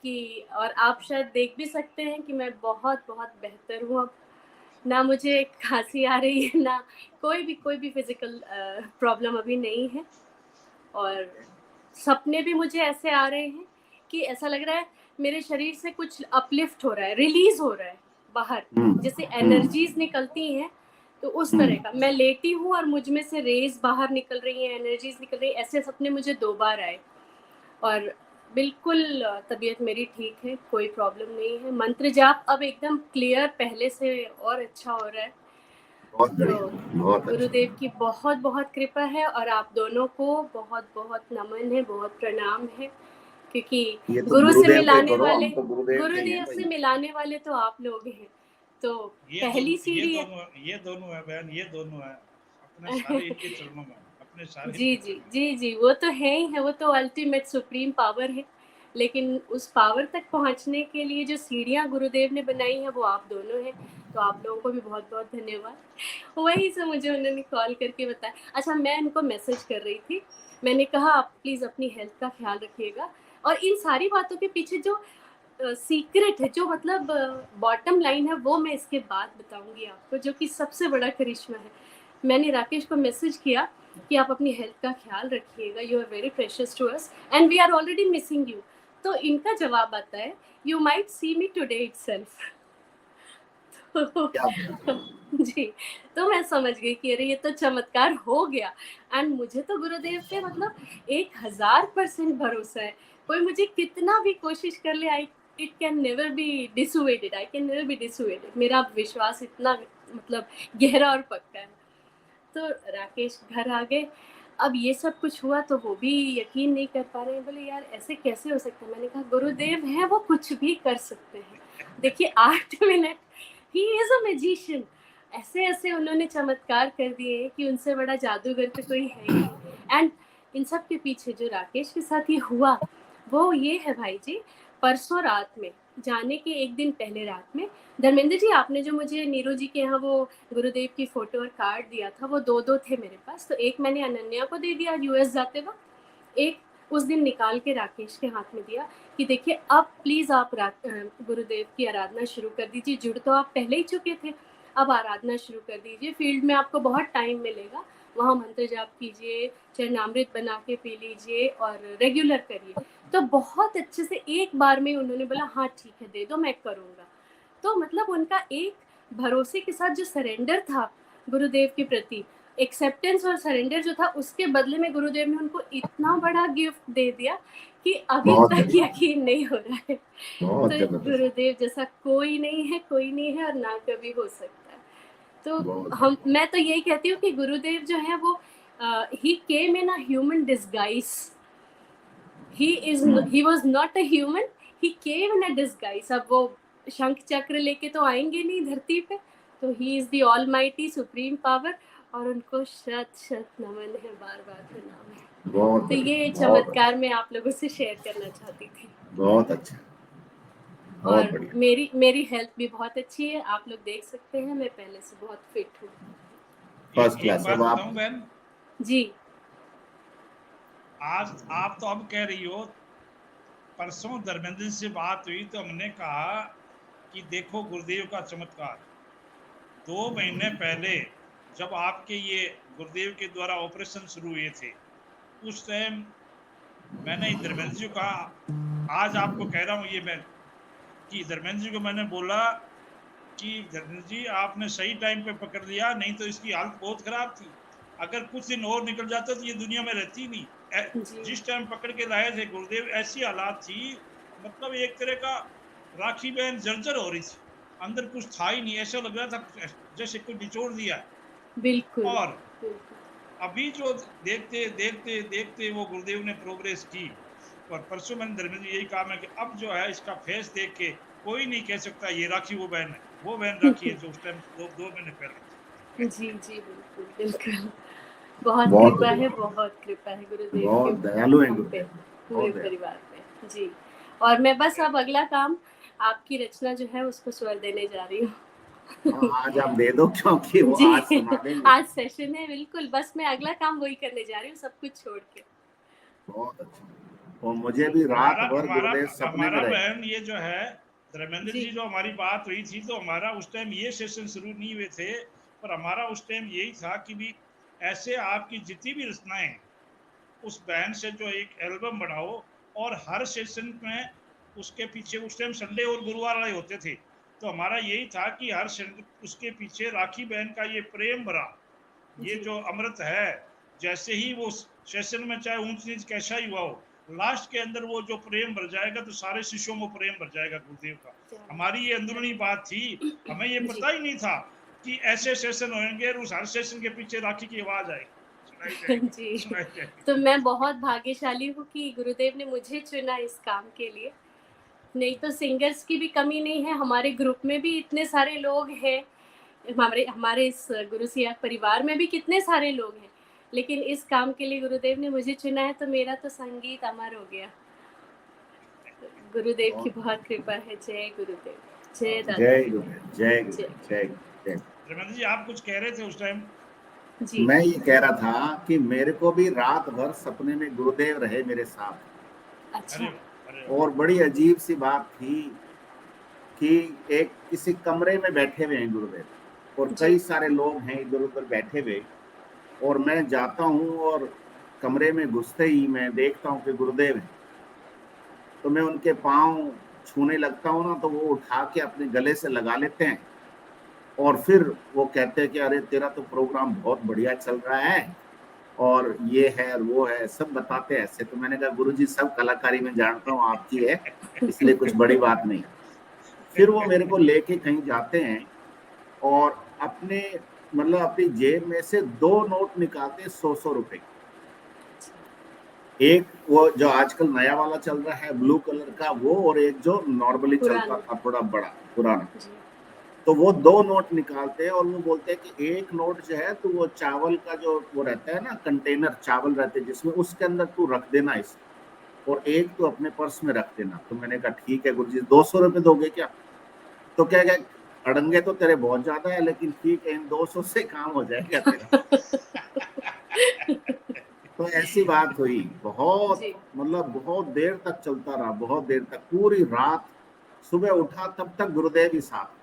कि और आप शायद देख भी सकते हैं कि मैं बहुत बहुत बेहतर हूँ अब। ना मुझे खांसी आ रही है, ना कोई भी फिजिकल प्रॉब्लम अभी नहीं है। और सपने भी मुझे ऐसे आ रहे हैं कि ऐसा लग रहा है मेरे शरीर से कुछ अपलिफ्ट हो रहा है, रिलीज हो रहा है बाहर, जैसे एनर्जीज निकलती हैं। तो उस तरह का मैं लेटी हूँ और मुझ में से रेज बाहर निकल रही हैं, एनर्जीज निकल रही हैं। ऐसे सपने मुझे 2 बार आए और बिल्कुल तबीयत मेरी ठीक है, कोई प्रॉब्लम नहीं है। मंत्र जाप अब एकदम क्लियर पहले से और अच्छा हो रहा है। बहुत तो बढ़िया, बहुत अच्छा। गुरुदेव की बहुत बहुत कृपा है और आप दोनों को बहुत बहुत नमन है, बहुत प्रणाम है, क्योंकि ये तो गुरु से गुरुदेव को ही मिलाने करो, वाले, हम तो गुरुदेव के ही हैं गुरुदेव भाई। से मिलाने वाले तो आप लोग हैं। तो पहली सीढ़ी है। ये दोनों है बहन, ये दोनों है अपने सारे इनके चरणों में, अपने सारे जी इनके जी चरणों में। जी जी, वो तो है ही है, वो तो अल्टीमेट सुप्रीम पावर है। लेकिन उस पावर तक पहुंचने के लिए जो सीढ़ियां गुरुदेव ने बनाई हैं वो आप दोनों हैं। तो आप लोगों को भी बहुत बहुत धन्यवाद। वहीं से मुझे उन्होंने कॉल करके बताया। अच्छा, मैं उनको मैसेज कर रही थी, मैंने कहा आप प्लीज़ अपनी हेल्थ का ख्याल रखिएगा। और इन सारी बातों के पीछे जो सीक्रेट है, जो मतलब बॉटम लाइन है, वो मैं इसके बाद बताऊंगी आपको, जो कि सबसे बड़ा करिश्मा है। मैंने राकेश को मैसेज किया कि आप अपनी हेल्थ का ख्याल रखिएगा, you are very precious to us and we are already missing you. तो इनका जवाब आता है, you might see me today itself. जी, तो मैं समझ गई कि अरे ये तो चमत्कार हो गया। एंड मुझे तो गुरुदेव पे मतलब 1000% भरोसा है। कोई मुझे कितना भी कोशिश कर ले, I it can never be dissuaded, I can never be dissuaded. मेरा विश्वास इतना मतलब गहरा और पक्का है। तो राकेश घर आ गए। अब ये सब कुछ हुआ तो वो भी यकीन नहीं कर पा रहे हैं, बोले यार ऐसे कैसे हो सकता है। मैंने कहा गुरुदेव हैं, वो कुछ भी कर सकते हैं। देखिए 8 minute, he is a magician. ऐसे ऐसे उन्होंने चमत्कार कर दिए कि उनसे बड़ा जादूगर तो कोई है ही नहीं। एंड इन सब के पीछे जो राकेश के साथ ये हुआ वो ये है भाई जी, परसों रात में, जाने के एक दिन पहले रात में, धर्मेंद्र जी आपने जो मुझे नीरू जी के यहाँ वो गुरुदेव की फोटो और कार्ड दिया था, वो 2 थे मेरे पास। तो एक मैंने अनन्या को दे दिया यूएस जाते वक्त, एक उस दिन निकाल के राकेश के हाथ में दिया कि देखिए अब प्लीज़ आप गुरुदेव की आराधना शुरू कर दीजिए। जुड़ तो आप पहले ही चुके थे, अब आराधना शुरू कर दीजिए। फील्ड में आपको बहुत टाइम मिलेगा, वहाँ मंत्र जाप कीजिए, चरणामृत बना के पी लीजिए और रेगुलर करिए। तो बहुत अच्छे से एक बार में उन्होंने बोला हाँ ठीक है दे दो, मैं करूँगा। तो मतलब उनका एक भरोसे के साथ जो सरेंडर था गुरुदेव के प्रति, एक्सेप्टेंस और सरेंडर जो था, उसके बदले में गुरुदेव ने उनको इतना बड़ा गिफ्ट दे दिया कि अभी बहुत तक बढ़िया, यकीन नहीं हो रहा है। बहुत तो जबरदस्त, गुरुदेव जैसा कोई नहीं है, कोई नहीं है और ना कभी हो सकता है। तो बहुत हम, बढ़िया। मैं तो यही कहती हूँ कि गुरुदेव जो है वो ही came in a human disguise. he was not a human, he came in a disguise। अब वो शंख चक्र लेके तो आएंगे नहीं धरती पे। तो he is the almighty supreme power और उनको शत शत नमन है, बार बार प्रणाम है। बहुत तो बढ़िया, ये बहुत अच्छा, चमत्कार मैं आप लोगों से शेयर करना चाहती थी। बहुत अच्छा, बहुत और बढ़िया। मेरी हेल्थ भी बहुत अच्छी है, आप लोग देख सकते हैं मैं पहले से बहुत फिट हूँ। फर्स्ट एक क्लास। बात अब आप बताऊं बहन, जी आज आप तो अब कह रही हो, परसों धर्मेंद्र से बात हुई तो हमने कहा कि देखो गुरुदेव का चमत्कार। 2 महीने पहले जब आपके ये गुरुदेव के द्वारा ऑपरेशन शुरू हुए थे, उस टाइम मैंने धर्मेंद्र जी को कहा, आज आपको कह रहा हूँ ये मैं, कि धर्मेंद्र जी को मैंने बोला कि धर्मेंद्र जी आपने सही टाइम पे पकड़ लिया, नहीं तो इसकी हालत बहुत खराब थी। अगर कुछ दिन और निकल जाता तो ये दुनिया में रहती नहीं। जी जिस टाइम पकड़ के लाए थे गुरुदेव, ऐसी हालात थी, मतलब एक तरह का राखी बहन जर्जर हो रही थी, अंदर कुछ था ही नहीं, ऐसा लग रहा था जैसे कोई निचोड़ दिया। बिल्कुल और बिल्कुल। अभी जो देखते देखते देखते वो गुरुदेव ने प्रोग्रेस की। और परसों मैंने धर्मेंद्र जी यही कहा मैं कि अब जो है इसका फेस देख के कोई नहीं कह सकता ये राखी वो बहन है, वो बहन राखी है जो उस टाइम 2 महीने पहले। जी जी बिल्कुल बिल्कुल। बहुत बहुत कृपा है, बढ़िया, बहुत कृपा है गुरुदेव की बहुत दयालु है हम पे, गुरुदेव, पूरे बहुत दयालु। परिवार पे। जी, और मैं बस अब अगला काम आपकी रचना जो है उसको स्वर देने जा रही हूँ। हाँ, आज आप दे दो क्योंकि वो जी आज सुना देंगे। आज सेशन है, बिल्कुल बस मैं अगला काम वही करने जा रही हूँ, सब कुछ छोड़ के। बहुत अच्छा, और मुझे भी रात हमारा भर हमारा गुरुदेव सपने में हमारा रहे। बहन ये जो है धर्मेंद्र जी जी, जो हमारी बात हुई थी तो हमारा उस टाइम ये सेशन शुरू नहीं हुए थे, पर हमारा उस टाइम यही था कि भी ऐसे आपकी जितनी भी रचनाएं हैं, उस बहन से जो एक एल्बम बनाओ, और हर सेशन में उसके पीछे उस टाइम संडे और गुरुवार वाले होते थे, तो हमारा यही था कि हर उसके पीछे राखी बहन का ये प्रेम भरा ये जी जो अमृत है, जैसे ही वो सेशन में चाहे ऊंच नीच कैसा ही हुआ हो, लास्ट के अंदर वो जो प्रेम भर जाएगा तो सारे शिष्यों को प्रेम भर जाएगा गुरुदेव का। हमारी ये अंदरूनी बात थी, हमें ये जी पता ही नहीं था कि ऐसे सेशन होंगे और उस हर सेशन के पीछे राखी की आवाज आएगी, सुनाई जाएगी, जी सुनाई जाएगी। तो मैं बहुत भाग्यशाली हूँ कि गुरुदेव ने मुझे चुना इस काम के लिए। नहीं तो सिंगर्स की भी कमी नहीं है, हमारे ग्रुप में भी इतने सारे लोग हैं, हमारे हमारे इस गुरु सिया परिवार में भी कितने सारे लोग हैं, लेकिन इस काम के लिए गुरुदेव ने मुझे चुना है, तो मेरा तो संगीत अमर हो गया। गुरुदेव की बहुत कृपा है। जय गुरुदेव, जय दादा, जय गुरुदेव, जय जय। गुरुदेव, जय जय। धर्मेंद्र जी, आप कुछ कह रहे थे उस टाइम? जी मैं ये कह रहा था कि मेरे को भी रात भर सपने में गुरुदेव रहे मेरे साथ। अच्छा अरे अरे और बड़ी अजीब सी बात थी कि एक किसी कमरे में बैठे हुए हैं गुरुदेव, और जी कई सारे लोग हैं इधर उधर बैठे हुए, और मैं जाता हूँ और कमरे में घुसते ही मैं देखता हूँ कि गुरुदेव हैं, तो मैं उनके पाँव छूने लगता हूँ ना, तो वो उठा के अपने गले से लगा लेते हैं, और फिर वो कहते हैं कि अरे तेरा तो प्रोग्राम बहुत बढ़िया चल रहा है, और ये है और वो है, सब बताते हैं ऐसे। तो मैंने कहा गुरुजी सब कलाकारी में जानता हूँ आपकी है, इसलिए कुछ बड़ी बात नहीं। फिर वो मेरे को लेके कहीं जाते हैं और अपने मतलब अपनी जेब में से 2 नोट निकालते हैं 100-100 रुपए। एक वो जो आजकल नया वाला चल रहा है ब्लू कलर का वो, और एक जो नॉर्मली चलता था थोड़ा बड़ा पुराना। जी तो वो 2 नोट निकालते हैं और वो बोलते हैं कि एक नोट जो है तो वो चावल का जो वो रहता है ना कंटेनर, चावल रहते हैं जिसमें, उसके अंदर तू रख देना इसे, और एक तो अपने पर्स में रख देना। तो मैंने कहा ठीक है गुरुजी, 200 रुपए दोगे क्या? तो क्या क्या अड़ंगे तो तेरे बहुत ज्यादा है, लेकिन ठीक है इन 200 से काम हो जाएगा तेरा। तो ऐसी बात हुई, बहुत जी मतलब बहुत देर तक चलता रहा, बहुत देर तक, पूरी रात। सुबह उठा तब तक गुरुदेव ही साथ,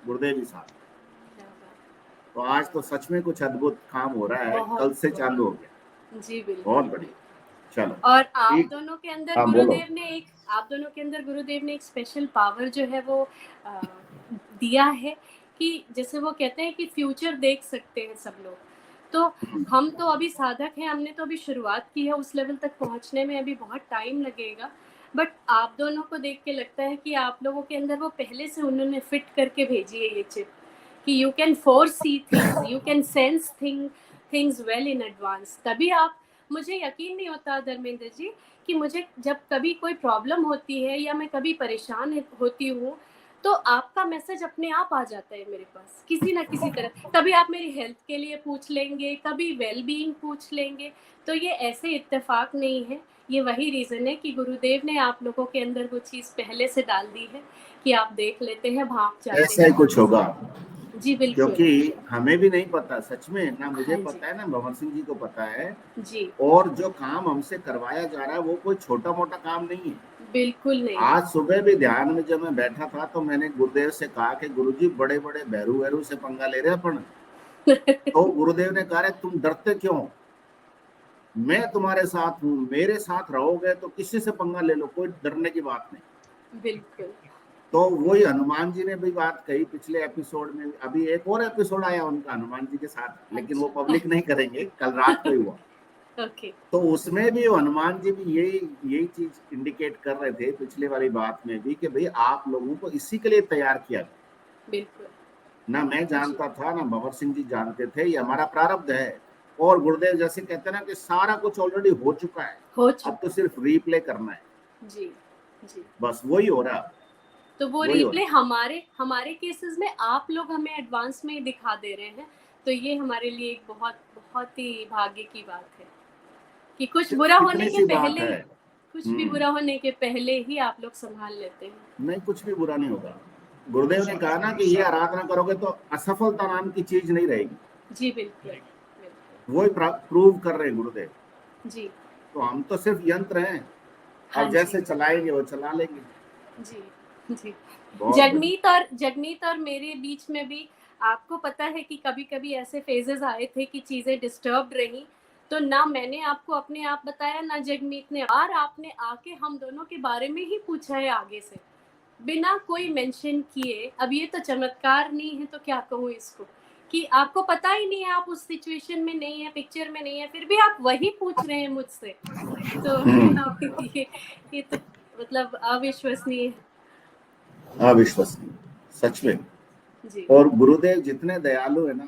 गुरुदेव ही साथ। क्या बात। तो आज तो सच में कुछ अद्भुत काम हो रहा है, बहुत कल से बहुत चालू हो गया। जी बहुत बिल्कुल। बढ़िया। चलो और आप ठीक। दोनों के अंदर हाँ बोलो। गुरुदेव ने एक आप दोनों के अंदर गुरुदेव ने एक स्पेशल पावर जो है वो अ, दिया है कि जैसे वो कहते हैं कि फ्यूचर देख सकते हैं सब लोग। तो हम तो अभी साधक हैं, हमने तो अभी शुरुआत की है, उस लेवल तक पहुंचने में अभी बहुत टाइम लगेगा। बट आप दोनों को देख के लगता है कि आप लोगों के अंदर वो पहले से उन्होंने फिट करके भेजी है ये चिप, कि you can four see things, you can sense things well in advance. तभी आप, मुझे यकीन नहीं होता धर्मेंद्र जी कि मुझे जब कभी कोई प्रॉब्लम होती है या मैं कभी परेशान होती हूँ, तो आपका मैसेज अपने आप आ जाता है मेरे पास किसी ना किसी तरह। कभी आप मेरी हेल्थ के लिए पूछ लेंगे, कभी वेल बीइंग पूछ लेंगे। तो ये ऐसे इत्तेफाक नहीं है, ये वही रीज़न है कि गुरुदेव ने आप लोगों के अंदर वो चीज़ पहले से डाल दी है कि आप देख लेते हैं, भाप जाते ऐसा ही हैं। कुछ होगा, जी बिल्कुल। क्योंकि हमें भी नहीं पता सच में, ना मुझे हाँ जी पता है ना भंवर सिंह जी को पता है। जी और जो काम हमसे करवाया जा रहा है वो कोई छोटा मोटा काम नहीं है। बिल्कुल नहीं। आज सुबह भी ध्यान में जब मैं बैठा था तो मैंने गुरुदेव से कहा कि गुरुजी बड़े बड़े भैरू वैरू से पंगा ले रहे हैं अपन। तो गुरुदेव ने कहा तुम डरते क्यों, मैं तुम्हारे साथ हूँ, मेरे साथ रहोगे तो किसी से पंगा ले लो, कोई डरने की बात नहीं। बिल्कुल तो वही हनुमान जी ने भी बात कही पिछले एपिसोड में, अभी एक और एपिसोड आया उनका हनुमान जी के साथ, लेकिन वो अच्छा पब्लिक नहीं करेंगे, कल रात को ही हुआ। ओके तो उसमें भी हनुमान जी भी यही यही चीज इंडिकेट कर रहे थे पिछले वाली बात में भी कि भाई आप लोगों को इसी के लिए तैयार किया गया। बिल्कुल ना मैं जी जानता था ना भंवर सिंह जी जानते थे, ये हमारा प्रारब्ध है। और गुरुदेव जैसे कहते हैं ना कि सारा कुछ ऑलरेडी हो चुका है, हो अब तो चुका सिर्फ रीप्ले करना है, जी जी। बस वही हो रहा, तो वो वही हो रिप्ले रहा। हमारे हमारे केसेस में आप लोग हमें एडवांस में दिखा दे रहे हैं, तो ये हमारे लिए एक बहुत बहुत ही भाग्य की बात है कि कुछ बुरा होने कितनी के सी बात पहले है। ही, कुछ भी बुरा होने के पहले ही आप लोग संभाल लेते हैं। नहीं कुछ भी बुरा नहीं होगा। गुरुदेव ने कहा ना कि ये सब आराधना करोगे तो असफलता नाम की चीज नहीं रहेगी, जी बिल्कुल बिल्कुल वही प्रूव कर रहे हैं गुरुदेव। जी तो हम तो सिर्फ यंत्र हैं, हाँ अब जी जैसे चलाएंगे वो चला लेंगे। जी जी। बहुत बढ़िया। जगमीत और मेरे बीच में भी आपको पता है कि कभी कभी ऐसे फेजेस आए थे कि चीजें डिस्टर्ब रही, तो ना मैंने आपको अपने आप बताया ना जगमीत ने, और आपने आके हम दोनों के बारे में ही पूछा है आगे से बिना कोई मेंशन किए। अब ये तो चमत्कार नहीं है तो क्या कहूँ इसको, कि आपको पता ही नहीं है, आप उस सिचुएशन में नहीं है, पिक्चर में नहीं है, फिर भी आप वही पूछ रहे हैं मुझसे। तो ये तो मतलब अविश्वसनीय अविश्वसनीय, सच में। जी। और गुरुदेव जितने दयालु है ना,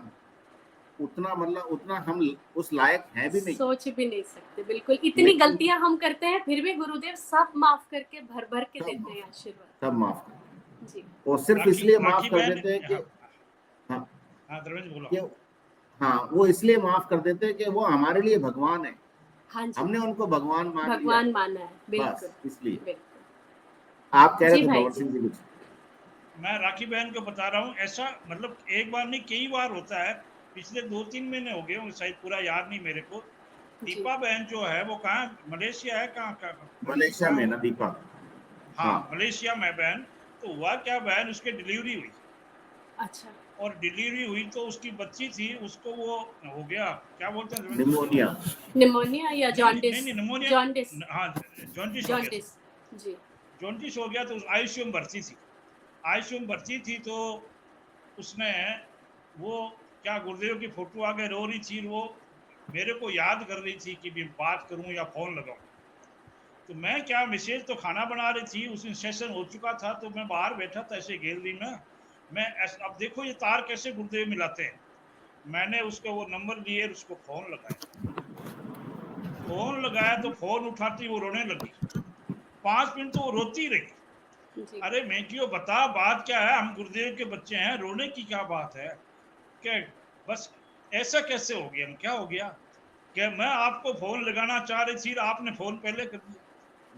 उतना मतलब उतना हम उस लायक हैं भी नहीं। सोच भी नहीं सकते, बिल्कुल। इतनी लेकिन गलतियां हम करते हैं फिर भी गुरुदेव सब माफ करके भर भर के सब देते हैं आशीर्वाद। सब माफ कर, जी और सिर्फ राखी इसलिए माफ राखी कर बहन, देते हैं कि हाँ हाँ हाँ धर्मेंद्र बोलो। कि हाँ, वो इसलिए माफ कर देते हैं कि वो हमारे लिए भगवान है, हाँ जी, हमने उनको भगवान मान लिया, भगवान माना है, बिल्कुल बस इसलिए। बिल्कुल। आप कह रहे जी थे भाई भंवर जी। सिंह जी कुछ? मैं राखी बहन को बता रहा हूँ, ऐसा मतलब एक बार नहीं कई बार होता है। पिछले 2-3 महीने हो गए, शायद पूरा याद नहीं मेरे को। जी दीपा बहन जो है वो कहाँ, मलेशिया है, कहाँ मलेशिया कहाँ में वो? ना दीपा? हाँ हाँ मलेशिया में बहन। तो हुआ क्या, बहन उसके डिलीवरी हुई, अच्छा। और डिलीवरी हुई तो उसकी बच्ची थी, उसको वो हो गया, क्या बोलते हैं धर्मेंद्र उसको? निमोनिया। निमोनिया या नहीं नहीं जॉन्डिस? नहीं, निमोनिया। जॉन्डिस, हाँ जॉन्डिस हो गया था। जॉन्डिस जी। जॉन्डिस हो गया तो आईसीयू में भर्ती थी। आईसीयू में भर्ती थी तो उसने वो क्या, गुरुदेव की फोटो आगे रो रही थी, वो मेरे को याद कर रही थी कि मैं बात करूं या फोन लगाऊं। तो मैं क्या, मिसेज तो खाना बना रही थी, उस दिन सेशन हो चुका था, तो मैं बाहर बैठा था ऐसे गैलरी में। अब देखो ये तार कैसे गुरुदेव मिलाते हैं। मैंने उसको वो नंबर लिए, उसको फोन लगाया तो फोन उठाती वो रोने लगी। 5 मिनट तो वो रोती रही। जी अरे मैं क्यों, बता बात क्या है, हम गुरुदेव के बच्चे हैं, रोने की क्या बात है? क्या बस ऐसा कैसे हो गया, क्या हो गया? क्या मैं आपको फोन लगाना चाह रही थी, आपने फोन पहले कर दिया।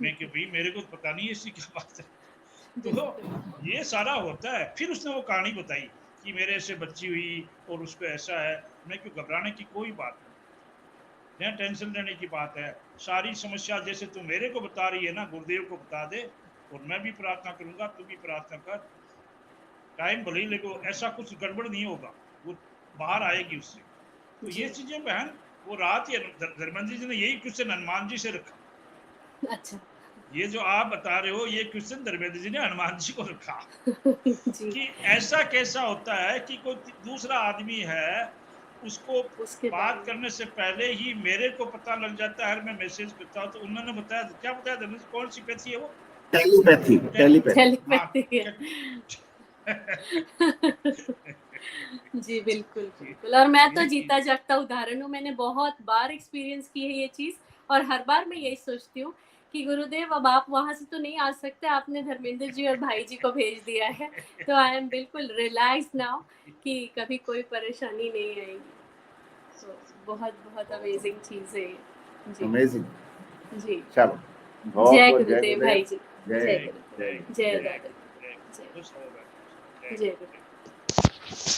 मैं क्यों भाई, मेरे को पता नहीं ऐसी क्या बात है। तो बिल्कुल। ये सारा होता है। फिर उसने वो कहानी बताई कि मेरे से बच्ची हुई और उसको ऐसा है। मैं क्यों, घबराने की कोई बात नहीं, टेंशन लेने की बात है। सारी समस्या जैसे तू मेरे को बता रही है ना, गुरुदेव को बता दे, और मैं भी प्रार्थना करूंगा, तू भी प्रार्थना कर। टाइम भले ही लेको, ऐसा कुछ गड़बड़ नहीं होगा, वो बाहर आएगी उससे। तो जी ये चीजें बहन, वो रात ही धर्मेंद्र जी ने यही क्वेश्चन हनुमान जी से रखा। अच्छा। ये जो आप बता रहे हो, ये क्वेश्चन धर्मेंद्र जी ने हनुमान जी को रखा जी कि ऐसा कैसा होता है कि कोई दूसरा आदमी है, उसको उसके बारे बात में करने से पहले ही मेरे को पता लग जाता है, मैं मैसेज करता हूँ। तो उन्होंने बताया, क्या बताया धर्मेंद्र, कौन सी पैथी है वो? Telepathy, telepathy. हाँ टेलीपैथी है। जी बिल्कुल बिल्कुल। और मैं तो ये चीज जीता जागता उदाहरण हूँ, मैंने बहुत बार एक्सपीरियंस की है ये चीज़, और हर बार मैं यही सोचती हूँ कि गुरुदेव अब आप वहाँ से तो नहीं आ सकते, आपने धर्मेंद्र जी और भाई जी को भेज दिया है, तो आई एम बिल्कुल रिलैक्स नाउ कि कभी कोई परेशानी नहीं आएगी। तो बहुत बहुत अमेजिंग चीज़ है ये। जी अमेजिंग। जी। चलो, बहुत जय बहुत जय गुरुदेव गुरुदेव। भाई जी। जय जय जय गुरुदेव। जय जय जय दादा। जय, जय खुश रहो बेटा, जय जय। गुरुदेव।